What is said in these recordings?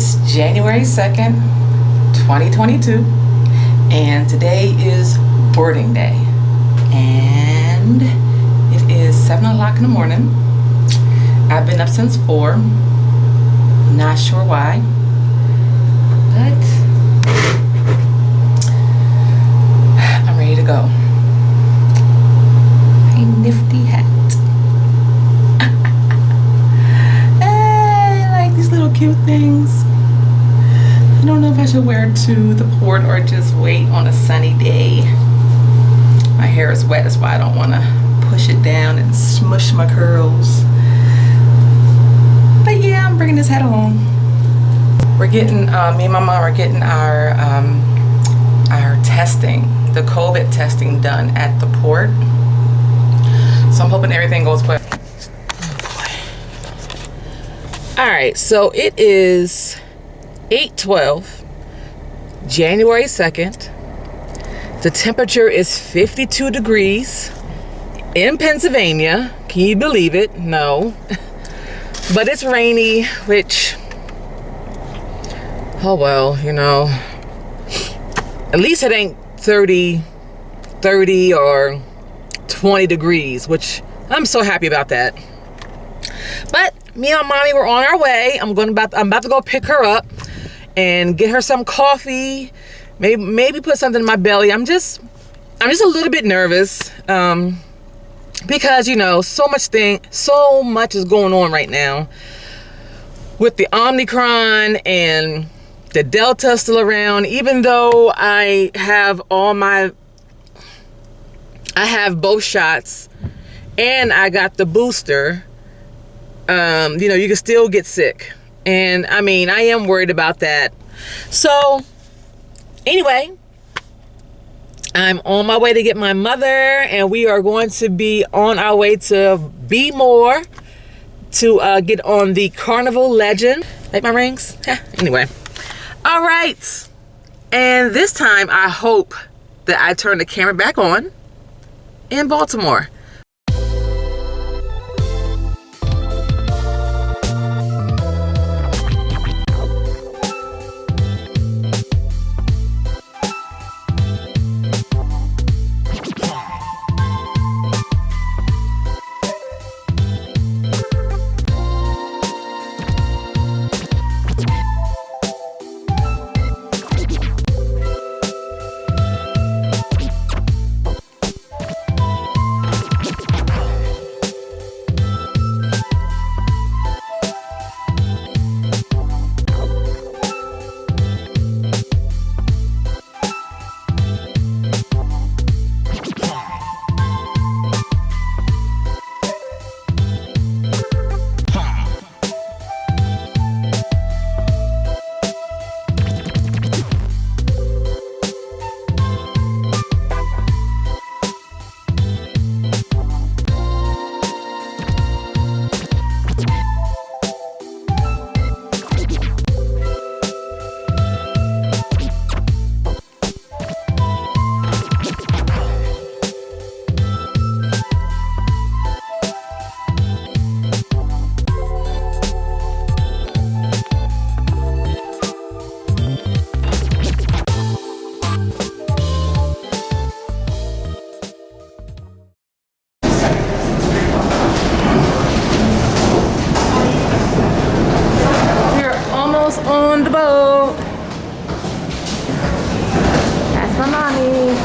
It's January 2nd, 2022, and today is boarding day. And it is 7 o'clock in the morning. I've been up since 4. Not sure why, but I'm ready to go. A nifty hat. Little cute things. I don't know if I should wear it to the port or just wait on a sunny day. My hair is wet, that's why I don't want to push it down and smush my curls. But yeah, I'm bringing this hat along. We're getting, me and my mom are getting our testing, the COVID testing done at the port. So I'm hoping everything goes well. Alright, so it is 8/12, January 2nd. The temperature is 52 degrees in Pennsylvania. Can you believe it? No. But it's rainy, which, oh well, you know. At least it ain't 30 or 20 degrees, which I'm so happy about that. But me and mommy were on our way. I'm about to go pick her up and get her some coffee. Maybe put something in my belly. I'm just a little bit nervous because you know so much is going on right now with the Omicron and the Delta still around. Even though I have both shots and I got the booster. You know, you can still get sick. And I mean, I am worried about that. So anyway, I'm on my way to get my mother, and we are going to be on our way to Be More to get on the Carnival Legend. Like my rings? Anyway. All right. And this time I hope that I turn the camera back on in Baltimore. On the boat. That's my mommy.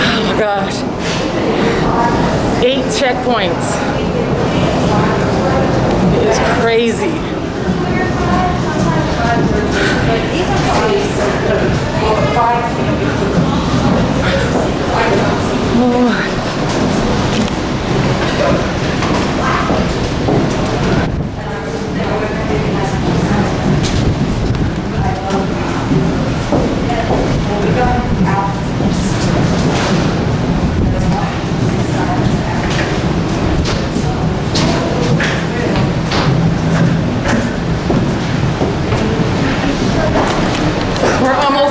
Oh my gosh. 8 checkpoints. It is crazy.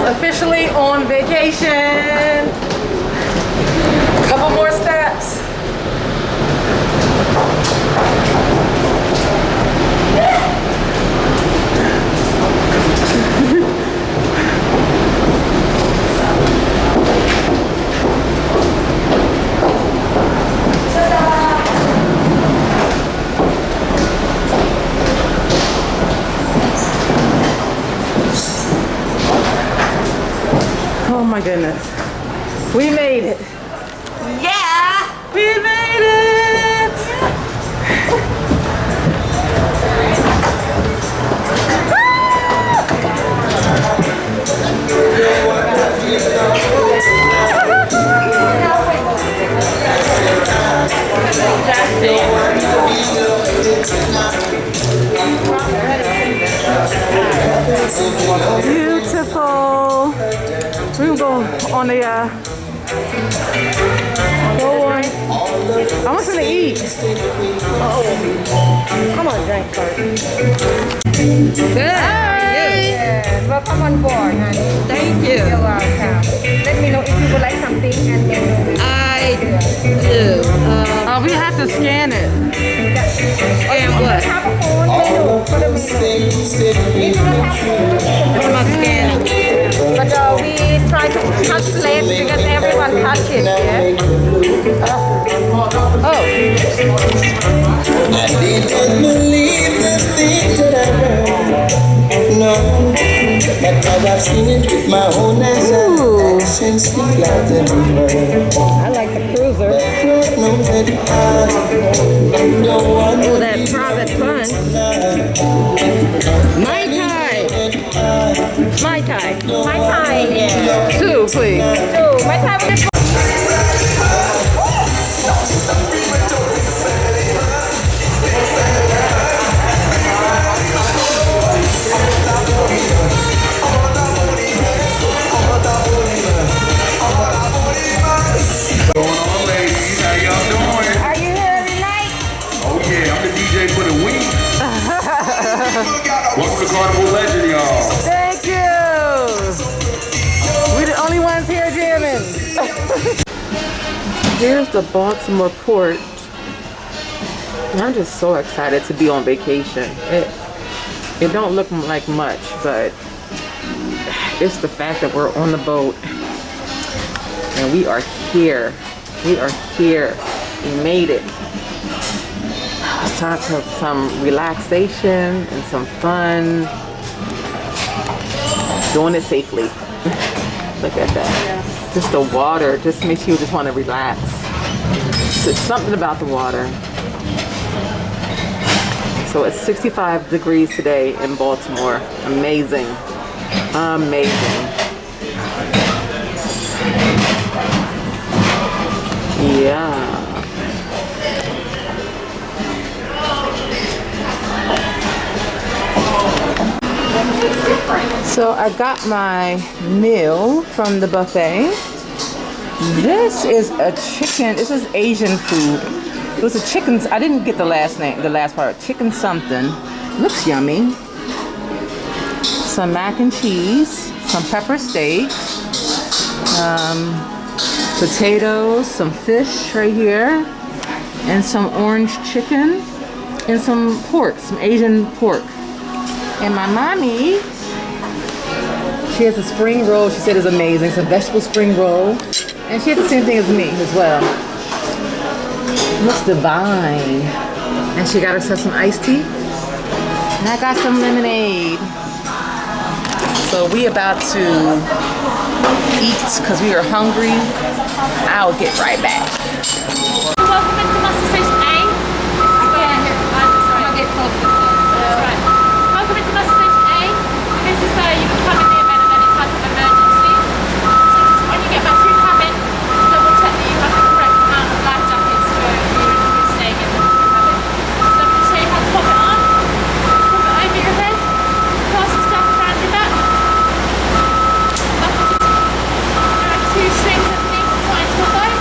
Officially on vacation. Couple more steps. Oh my goodness. We made it. Yeah! We made it! Beautiful. We will go on the go on. I want something to eat. Come on, drink first. Good. Yes, welcome on board, honey. Thank you. You're welcome. Let me know if you would like something and then I do. We have to scan it. Scan we what? have a phone menu for the menu. If you don't have phone, What am I scanning? but we try to translate because everyone touch it, yeah? Oh. I didn't believe the things that I read. No, but now I've seen it with my own eyes. Actions speak louder than words. I like the cruiser. No, that I don't want Oh, that private punch. Mai Tai. Mai Tai. My time, yeah. 2, please. So, my time with the Going on, ladies? How y'all doing? Are you here tonight? Oh yeah, I'm the DJ for the week. Welcome to Carnival Legend, y'all. Thank you. We're the only ones here jamming. Here's the Baltimore port. And I'm just so excited to be on vacation. It don't look like much, but it's the fact that we're on the boat and we are here. We are here. We made it. It's time for some relaxation and some fun. Doing it safely. Look at that. Just the water just makes you just want to relax. There's something about the water. So it's 65 degrees today in Baltimore. Amazing. Amazing. Yeah. So I got my meal from the buffet. This is a chicken. This is Asian food. It was a chicken. I didn't get the last name, the last part. Chicken something. Looks yummy. Some mac and cheese, some pepper steak, potatoes, some fish right here, and some orange chicken, and some pork, some Asian pork. And my mommy, she has a spring roll. She said is amazing. It's a vegetable spring roll, and she has the same thing as me as well. Looks divine. And she got herself some iced tea, and I got some lemonade. So we about to eat because we are hungry. I'll get right back. Welcome into Master Station A. I'm gonna get close to the right. Welcome into Master Station A. This is where you can come in the event of any type of emergency. So when you get back to your cabin, double check that you have the correct amount of life jackets for you and you're staying in the cabin. So I'm going to show you how to pop it on. Pop it over your head. Cross the strap around your back. There are 2 strings underneath to tie into a bow.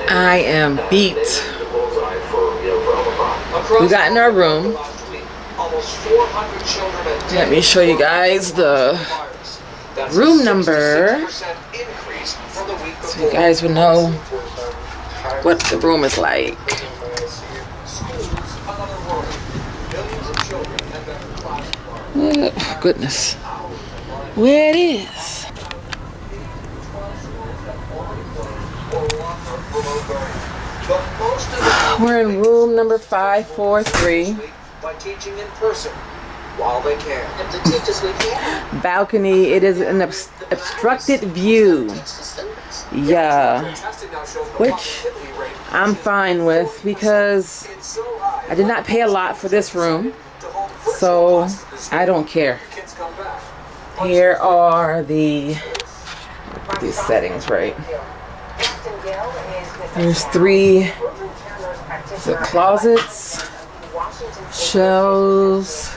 I am beat. We got in our room. Let me show you guys the room number so you guys will know what the room is like. Oh, goodness. Where it is. We're in room number 543. By teaching in person while they can. And to teach as we can. Balcony. It is an obstructed view. Yeah. Which I'm fine with because I did not pay a lot for this room. So I don't care. Here are these settings, right? There's 3 closets, shelves,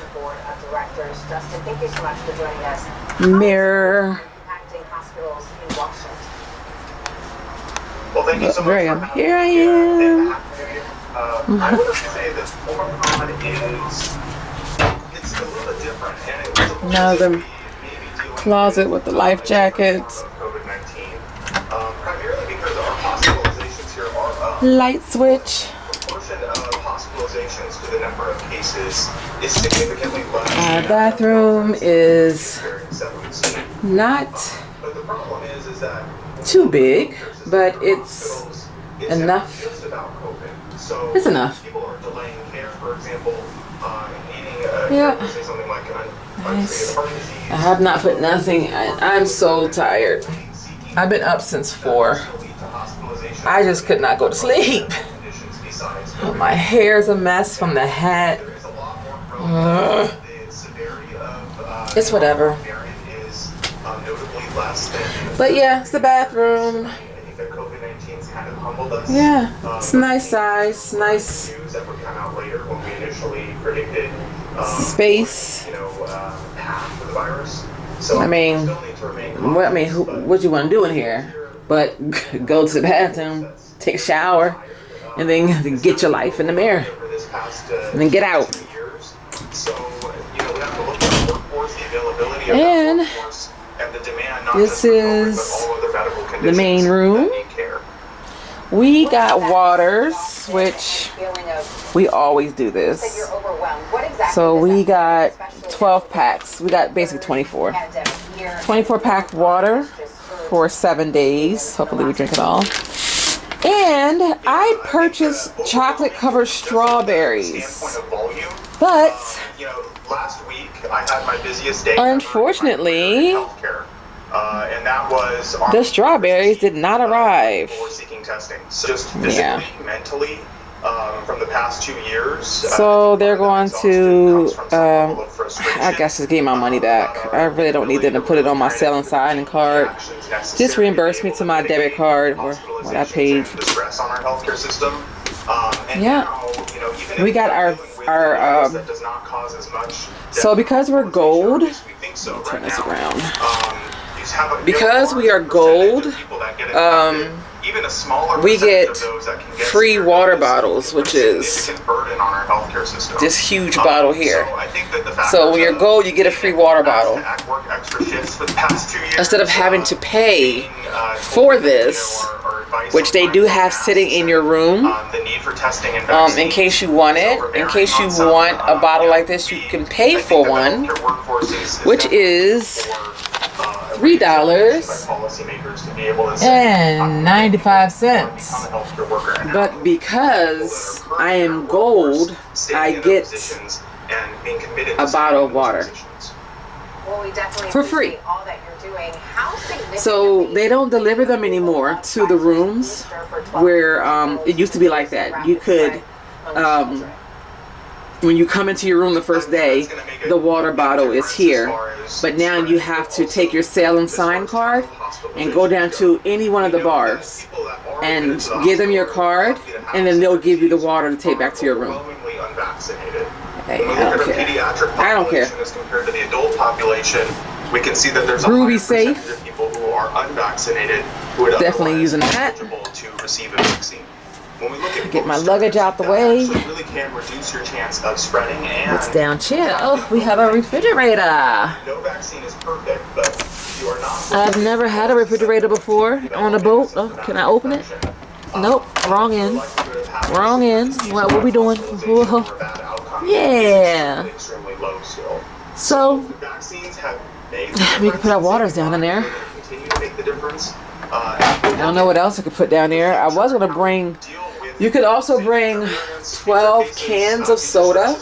mirror. Well, thank you so much. Here I am. I would say that Omicron is, it's a little bit different. And it was a Now the closet with the life jackets. COVID-19, primarily because our hospitalizations here are up. Light switch. The portion of hospitalizations to the number of cases is significantly less. Our bathroom is not But the problem is that too big, but it's enough. just about COVID. So It's enough. people are delaying care, for example, needing Yeah. say something like Nice. heart disease. I have not put nothing. I'm so tired. I've been up since 4. I just could not go to sleep. My hair's a mess from the hat. It's whatever. But yeah, it's the bathroom. Yeah, it's a nice size, nice space. I mean, what you want to do in here? But go to the bathroom, take a shower, and then get your life in the mirror, and then get out. And this is the main room. We got waters, which we always do this. So we got 12 packs. We got basically 24. 24 pack water for 7 days. Hopefully we drink it all. And I purchased chocolate covered strawberries. But last week I had my busiest day. Unfortunately, and that was the strawberries did not arrive. seeking testing. So just physically, mentally, from the past 2 years. So they're going to, I guess, just give my money back. I really don't need them to put it on my selling sign card. Just reimburse me to my debit card or what I paid. The stress on our healthcare system. Yeah. We got our that does not cause as much. So because we're gold, turn this around. Because we are gold, we get free water bottles, which is this huge bottle here. So when you're gold, you get a free water bottle. Instead of having to pay for this, which they do have sitting in your room, in case you want it. In case you want a bottle like this, you can pay for one, which is $3.95. But because I am gold, I get a bottle of water for free. So they don't deliver them anymore to the rooms where it used to be like that. You could, when you come into your room the first day, the water bottle is here. But now you have to take your sale and sign card and go down to any one of the bars and give them your card, and then they'll give you the water to take back to your room. Hey, I don't care. I don't care. As compared to the adult population, we can see that there's Ruby safe. people who are unvaccinated who would Definitely otherwise using be that. eligible to receive a vaccine. When we look at Get my boosters, luggage out the that way. actually really can reduce your chance of spreading and It's down chill. Oh, we have a refrigerator. no vaccine is perfect, but you are not. I've never had a refrigerator before on a boat. Oh, can I open it? Nope, wrong end. Wrong end. What we doing? Whoa. Yeah. Extremely low still. So Vaccines have made we can put our waters down in there. continue to make the difference. I don't know what else I could put down there. I was gonna bring. You could also bring 12 cans of soda.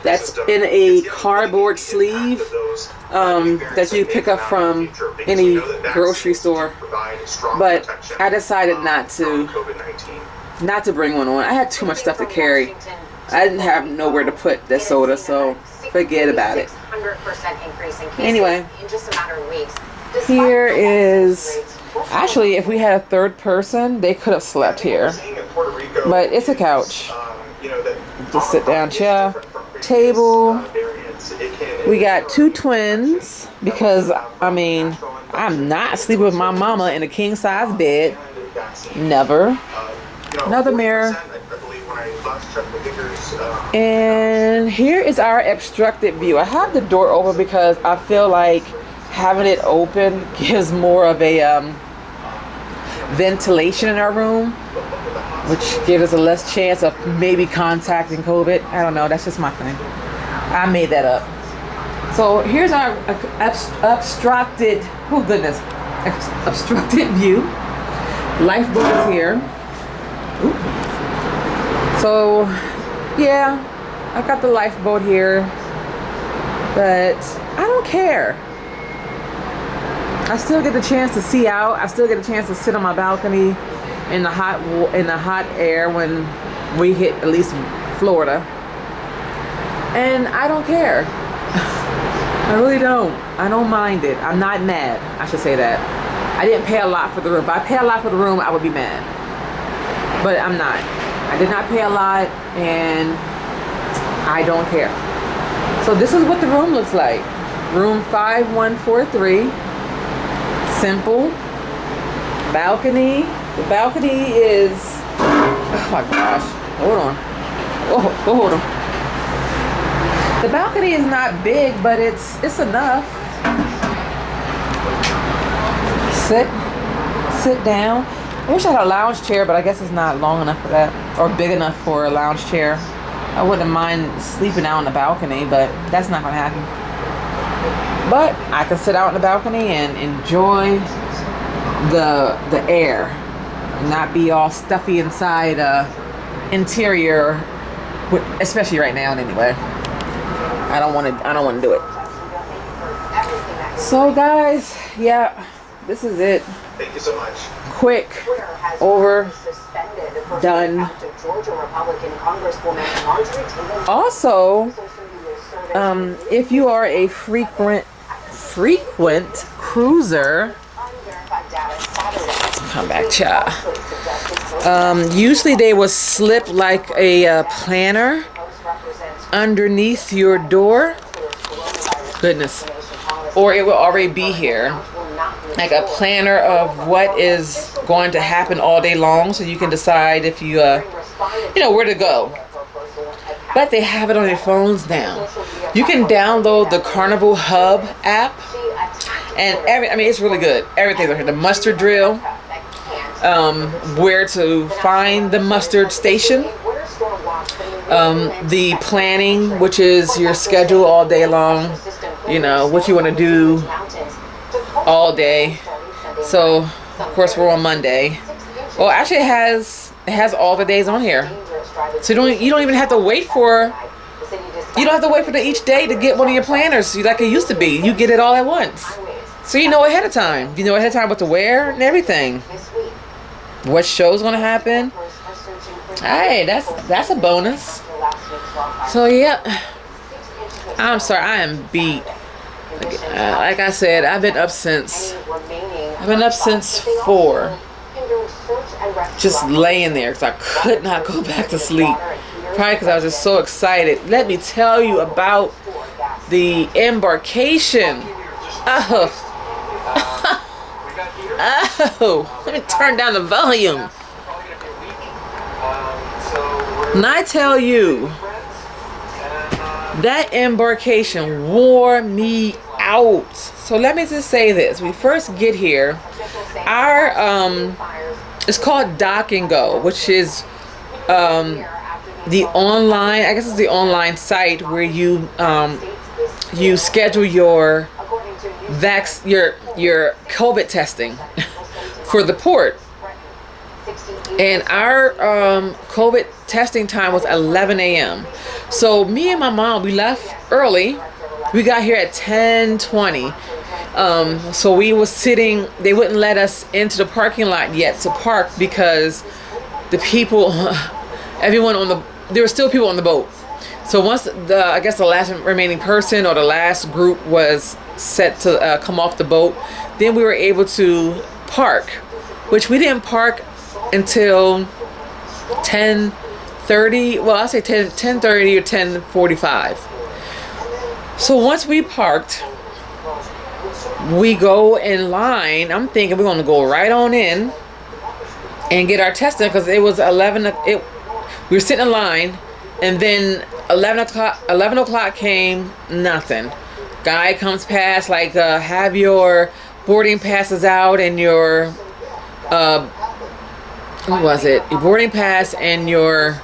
That's in a cardboard sleeve that you pick up from any grocery store. But I decided not to bring one on. I had too much stuff to carry. I didn't have nowhere to put that soda, so forget about it. Anyway, here is, actually if we had a third person, they could have slept here. But it's a couch. Just sit down chair, table. We got 2 twins because, I mean, I'm not sleeping with my mama in a king size bed. Never. Another mirror. And here is our obstructed view. I have the door open because I feel like having it open gives more of a ventilation in our room, which gives us a less chance of maybe contacting COVID. I don't know, that's just my thing. I made that up. So here's our obstructed, oh goodness, obstructed view. Lifeboat is here. Ooh. So yeah, I got the lifeboat here, but I don't care. I still get the chance to see out. I still get a chance to sit on my balcony in the hot air when we hit at least Florida, and I don't care. I really don't. I don't mind it. I'm not mad. I should say that. I didn't pay a lot for the room. If I pay a lot for the room, I would be mad, but I'm not. I did not pay a lot, and I don't care. So this is what the room looks like. Room 5143. Simple. Balcony. The balcony is, oh my gosh, hold on. Oh, hold on. The balcony is not big, but it's enough. Sit down. I wish I had a lounge chair, but I guess it's not long enough for that, or big enough for a lounge chair. I wouldn't mind sleeping out on the balcony, but that's not gonna happen. But I can sit out on the balcony and enjoy the air, and not be all stuffy inside interior, especially right now. Anyway, I don't want to do it. So guys, yeah, this is it. Thank you so much. Quick, over, done. Also, if you are a frequent cruiser, come back, child. Usually they will slip like a planner underneath your door. Goodness. Or it will already be here, like a planner of what is going to happen all day long, so you can decide if you where to go. But they have it on your phones now. You can download the Carnival Hub app, and it's really good. Everything's on here. The mustard drill, where to find the mustard station, the planning, which is your schedule all day long, what you want to do all day. So of course we're on Monday. Well, actually it has all the days on here, so you don't even have to wait for each day to get one of your planners like it used to be. You get it all at once, so you know ahead of time. You know ahead of time what to wear and everything, what show's gonna happen. Hey, that's a bonus. So yeah, I'm sorry, I am beat. Like I said, I've been up since 4, just laying there because I could not go back to sleep. Probably because I was just so excited. Let me tell you about the Embarkation. Oh, let me turn down the volume. Probably gonna be a week. So And I tell you, that embarkation wore me out. So let me just say this. We first get here, our it's called Dock and Go, which is the online, I guess it's the online site where you you schedule your your COVID testing for the port. And our COVID testing time was 11 a.m. So me and my mom, we left early. We got here at 10:20. So we was sitting, they wouldn't let us into the parking lot yet to park because the people, everyone on the, there were still people on the boat. So once I guess the last remaining person or the last group was set to come off the boat, then we were able to park, which we didn't park until 10:30. Well, I say 10:30 or 10:45. So once we parked, we go in line. I'm thinking we're gonna go right on in and get our testing because it was 11. We were sitting in line, and then 11 o'clock came. Nothing. Guy comes past like have your boarding passes out and your what was it? Your boarding pass and your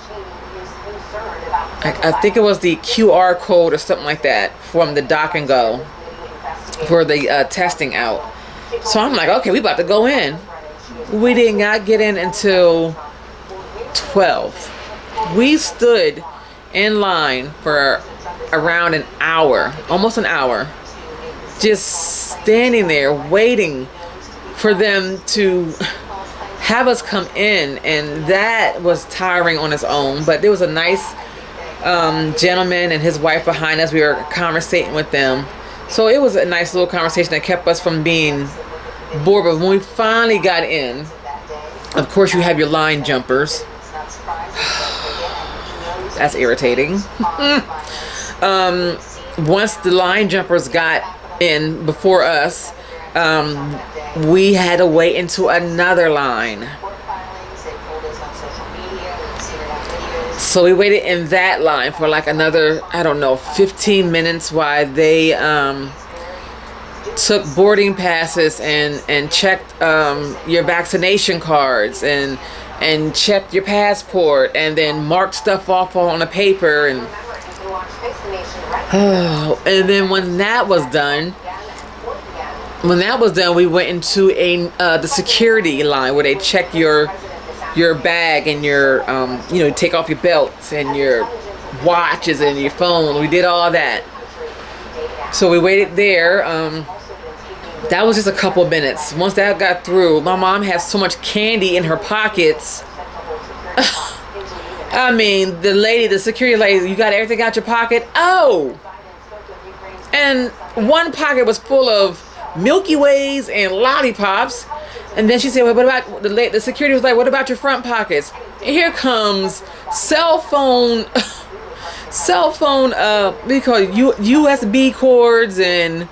I think it was the QR code or something like that from the Dock and Go for the testing out. So I'm like, okay, we about to go in. We did not get in until 12. We stood in line for around an hour, almost an hour, just standing there waiting for them to have us come in, and that was tiring on its own. But there was a nice gentleman and his wife behind us. We were conversating with them, so it was a nice little conversation that kept us from being bored. But when we finally got in, of course you have your line jumpers. That's irritating. Once the line jumpers got in before us, we had to wait into another line. So we waited in that line for like another, I don't know, 15 minutes while they took boarding passes and checked your vaccination cards and checked your passport and then marked stuff off on a paper and then when that was done, we went into the security line where they check your bag and your take off your belts and your watches and your phone. We did all of that. So we waited there. That was just a couple of minutes. Once that got through, my mom has so much candy in her pockets. I mean, the security lady, you got everything out your pocket? Oh! And one pocket was full of Milky Ways and lollipops. And then she said, well, what about, the security was like, what about your front pockets? And here comes cell phone, what do you call it, USB cords. And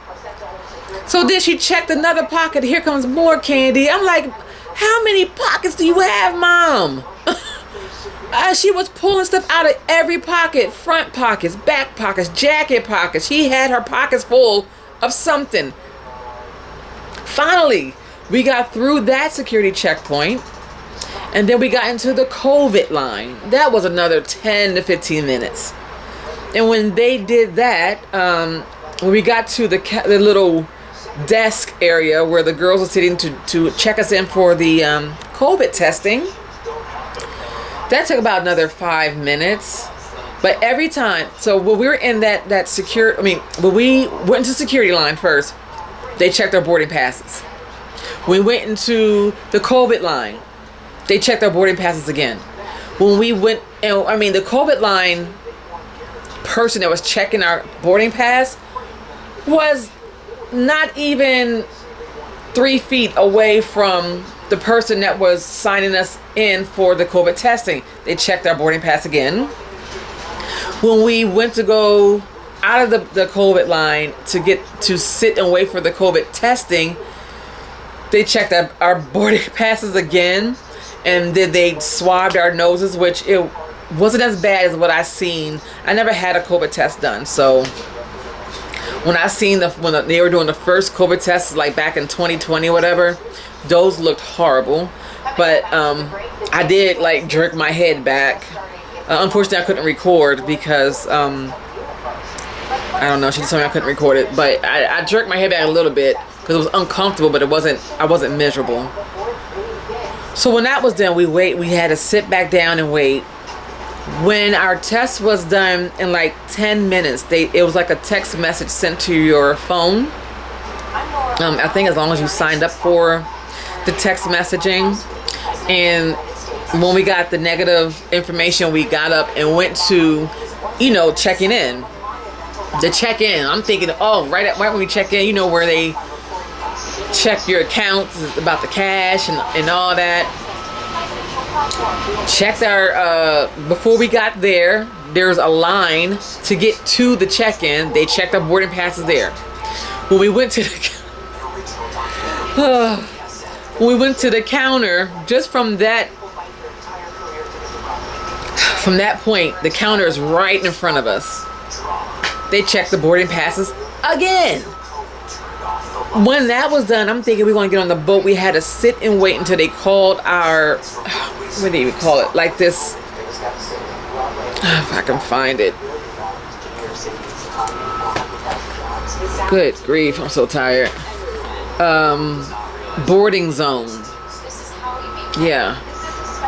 so then she checked another pocket. Here comes more candy. I'm like, how many pockets do you have, Mom? She was pulling stuff out of every pocket. Front pockets, back pockets, jacket pockets. She had her pockets full of something. Finally, we got through that security checkpoint. And then we got into the COVID line. That was another 10 to 15 minutes. And when they did that, when we got to the little desk area where the girls were sitting to check us in for the COVID testing, that took about another 5 minutes. But every time, so when we were in that secure, when we went into security line first, they checked our boarding passes. We went into the COVID line, they checked our boarding passes again. When we went, the COVID line person that was checking our boarding pass was not even 3 feet away from the person that was signing us in for the COVID testing. They checked our boarding pass again. When we went to go out of the COVID line to sit and wait for the COVID testing, they checked our boarding passes again, and then they swabbed our noses, which it wasn't as bad as what I seen. I never had a COVID test done, so when I seen when they were doing the first COVID tests, like back in 2020 or whatever, those looked horrible. But I did like jerk my head back. Unfortunately, I couldn't record because I don't know. She told me I couldn't record it, but I jerked my head back a little bit because it was uncomfortable, but I wasn't miserable. So when that was done, we had to sit back down and wait. When our test was done in like 10 minutes, it was like a text message sent to your phone. I think as long as you signed up for the text messaging. And when we got the negative information, we got up and went to, checking in. The check-in, I'm thinking, right when we check in, where they check your accounts about the cash and all that. Checked our before we got there's a line to get to the check-in. They checked our boarding passes there. When we went to the counter, just from that point, the counter is right in front of us. They checked the boarding passes again. When that was done, I'm thinking we're going to get on the boat. We had to sit and wait until they called our, what do you call it? Like this, if I can find it. Good grief, I'm so tired. Boarding zone. Yeah.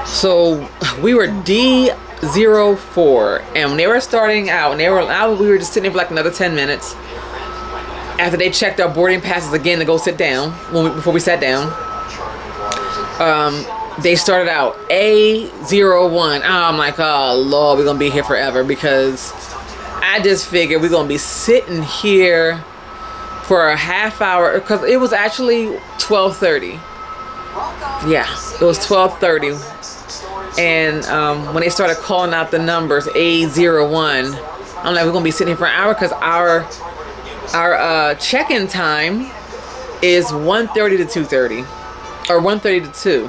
So we were D04, and when they were starting out, we were just sitting there for like another 10 minutes. After they checked our boarding passes again to go sit down, before we sat down, they started out A01. I'm like, oh Lord, we're gonna be here forever, because I just figured we're gonna be sitting here for a half hour, because it was actually 12:30. Yeah, it was 12:30, and when they started calling out the numbers A01, I'm like, we're gonna be sitting here for an hour, because our check-in time is 1:30 to 2:30, or 1:30 to 2.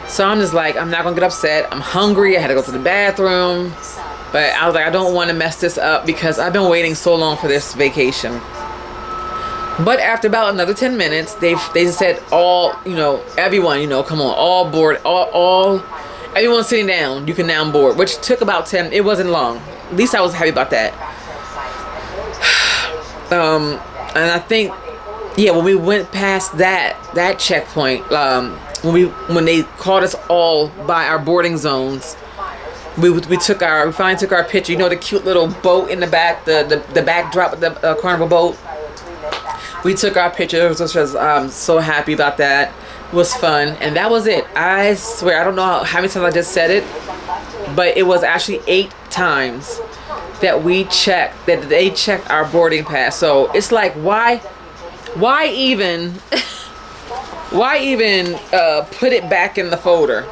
So I'm just like, I'm not gonna get upset. I'm hungry. I had to go to the bathroom, but I was like, I don't want to mess this up because I've been waiting so long for this vacation. But after about another 10 minutes, they said everyone, come on, all board, all everyone sitting down, you can now board, which took about 10. It wasn't long. At least I was happy about that. And I think, when we went past that checkpoint, when they called us all by our boarding zones, we finally took our picture. The cute little boat in the back, the backdrop of the Carnival boat. We took our pictures, which was so happy about that. It was fun, and that was it. I swear, I don't know how many times I just said it, but it was actually 8 times that they checked our boarding pass. So it's like, why even put it back in the folder?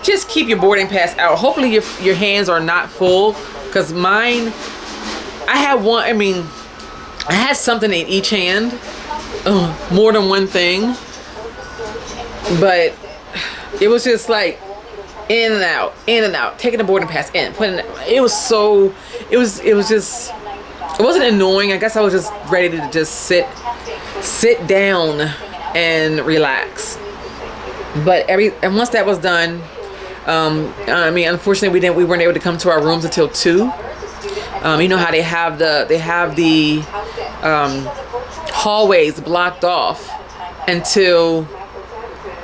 Just keep your boarding pass out. Hopefully your hands are not full, because mine, I had something in each hand, more than one thing, but it was just like in and out, taking the boarding pass in, putting it. It wasn't annoying. I guess I was just ready to just sit down and relax. But once that was done, unfortunately we weren't able to come to our rooms until 2. You know how they have the hallways blocked off until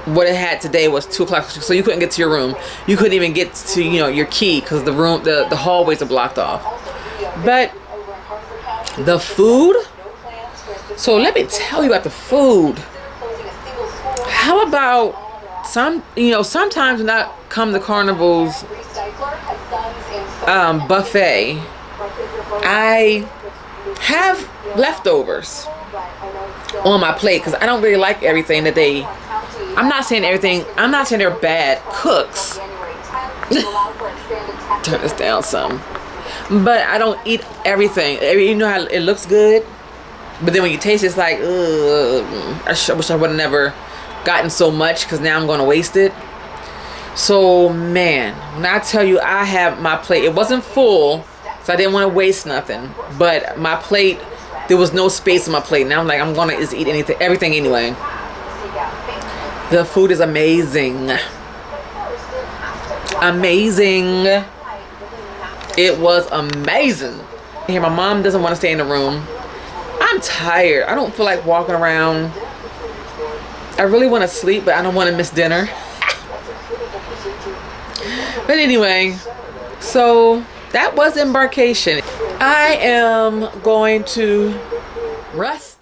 what it had today was 2 o'clock. So you couldn't get to your room. You couldn't even get to your key, because the hallways are blocked off. But the food. So let me tell you about the food. How about sometimes when I come to Carnival's buffet, I have leftovers on my plate, because I don't really like everything that they. I'm not saying they're bad cooks. Turn this down some. But I don't eat everything. You know how it looks good, but then when you taste it, it's like, ugh, I wish I would have never gotten so much because now I'm going to waste it. So man, when I tell you I have my plate, it wasn't full, so I didn't want to waste nothing. But my plate, there was no space on my plate. Now I'm like, I'm gonna just eat everything anyway. The food is amazing. Amazing. It was amazing. Here, my mom doesn't want to stay in the room. I'm tired. I don't feel like walking around. I really want to sleep, but I don't want to miss dinner. But anyway, so that was Embarkation. I am going to rest